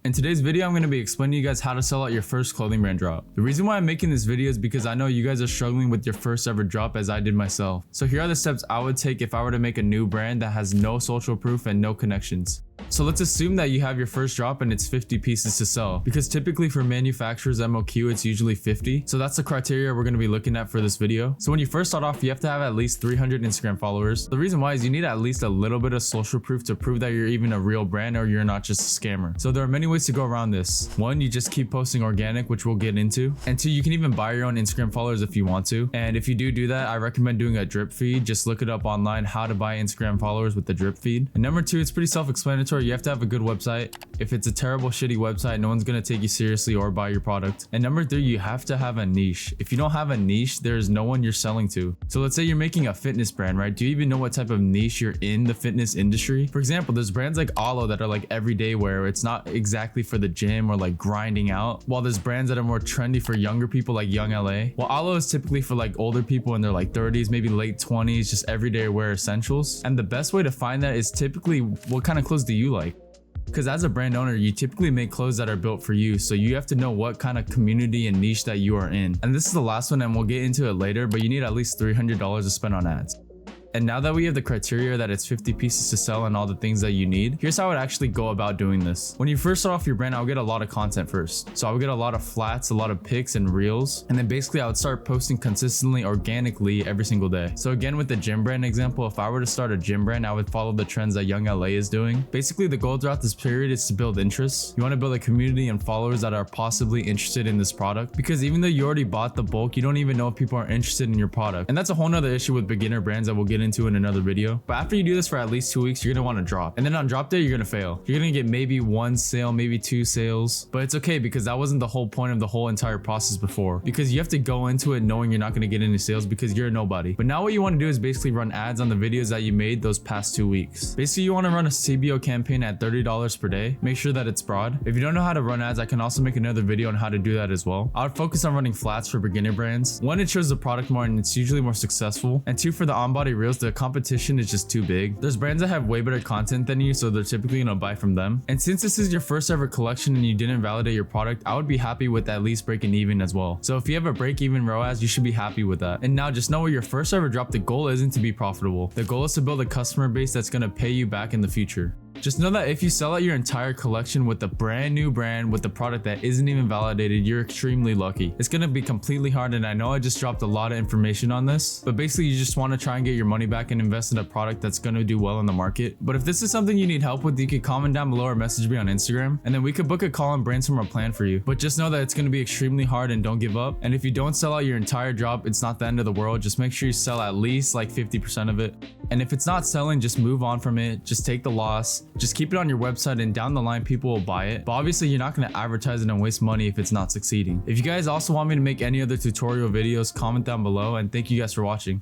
In today's video, I'm going to be explaining to you guys how to sell out your first clothing brand drop. The reason why I'm making this video is because I know you guys are struggling with your first ever drop as I did myself. So here are the steps I would take if I were to make a new brand that has no social proof and no connections. So let's assume that you have your first drop and it's 50 pieces to sell, because typically for manufacturers MOQ it's usually 50. So that's the criteria we're going to be looking at for this video. So when you first start off, you have to have at least 300 Instagram followers. The reason why is you need at least a little bit of social proof to prove that you're even a real brand or you're not just a scammer. So there are many ways to go around this. One, you just keep posting organic, which we'll get into. And two, you can even buy your own Instagram followers if you want to. And if you do that, I recommend doing a drip feed. Just look it up online, how to buy Instagram followers with the drip feed. And number two, it's pretty self-explanatory. You have to have a good website. If it's a terrible, shitty website, no one's gonna take you seriously or buy your product. And number three, you have to have a niche. If you don't have a niche, there's no one you're selling to. So let's say you're making a fitness brand, right? Do you even know what type of niche you're in the fitness industry? For example, there's brands like Alo that are like everyday wear. It's not exactly for the gym or like grinding out. While there's brands that are more trendy for younger people like Young LA. Well, Alo is typically for like older people in their like 30s, maybe late 20s, just everyday wear essentials. And the best way to find that is typically what kind of clothes do you like? Because as a brand owner, you typically make clothes that are built for you. So you have to know what kind of community and niche that you are in. And this is the last one and we'll get into it later, but you need at least $300 to spend on ads. And now that we have the criteria that it's 50 pieces to sell and all the things that you need, here's how I would actually go about doing this. When you first start off your brand, I would get a lot of content first. So I would get a lot of flats, a lot of pics and reels. And then basically I would start posting consistently, organically every single day. So again, with the gym brand example, if I were to start a gym brand, I would follow the trends that Young LA is doing. Basically, the goal throughout this period is to build interest. You want to build a community and followers that are possibly interested in this product. Because even though you already bought the bulk, you don't even know if people are interested in your product. And that's a whole nother issue with beginner brands that we'll get into in another video. But after you do this for at least 2 weeks, you're gonna want to drop. And then on drop day, you're gonna fail. You're gonna get maybe one sale, maybe two sales. But it's okay because that wasn't the whole point of the whole entire process before. Because you have to go into it knowing you're not gonna get any sales because you're a nobody. But now what you want to do is basically run ads on the videos that you made those past 2 weeks. Basically, you want to run a CBO campaign at $30 per day. Make sure that it's broad. If you don't know how to run ads, I can also make another video on how to do that as well. I would focus on running flats for beginner brands. One, it shows the product more and it's usually more successful. And two, for the on-body reels, the competition is just too big. There's brands that have way better content than you, so they're typically gonna buy from them. And since this is your first ever collection and you didn't validate your product, I would be happy with at least breaking even as well. So if you have a break-even ROAS, you should be happy with that. And now just know with your first ever drop, the goal isn't to be profitable. The goal is to build a customer base that's gonna pay you back in the future. Just know that if you sell out your entire collection with a brand new brand with the product that isn't even validated, you're extremely lucky. It's gonna be completely hard, and I know I just dropped a lot of information on this, but basically you just want to try and get your money back and invest in a product that's gonna do well in the market. But if this is something you need help with, you could comment down below or message me on Instagram, and then we could book a call and brainstorm a plan for you. But just know that it's gonna be extremely hard and don't give up. And if you don't sell out your entire drop, it's not the end of the world. Just make sure you sell at least like 50% of it. And if it's not selling, just move on from it. Just take the loss. Just keep it on your website and down the line people will buy it. But obviously you're not going to advertise it and waste money if it's not succeeding. If you guys also want me to make any other tutorial videos, comment down below, and thank you guys for watching.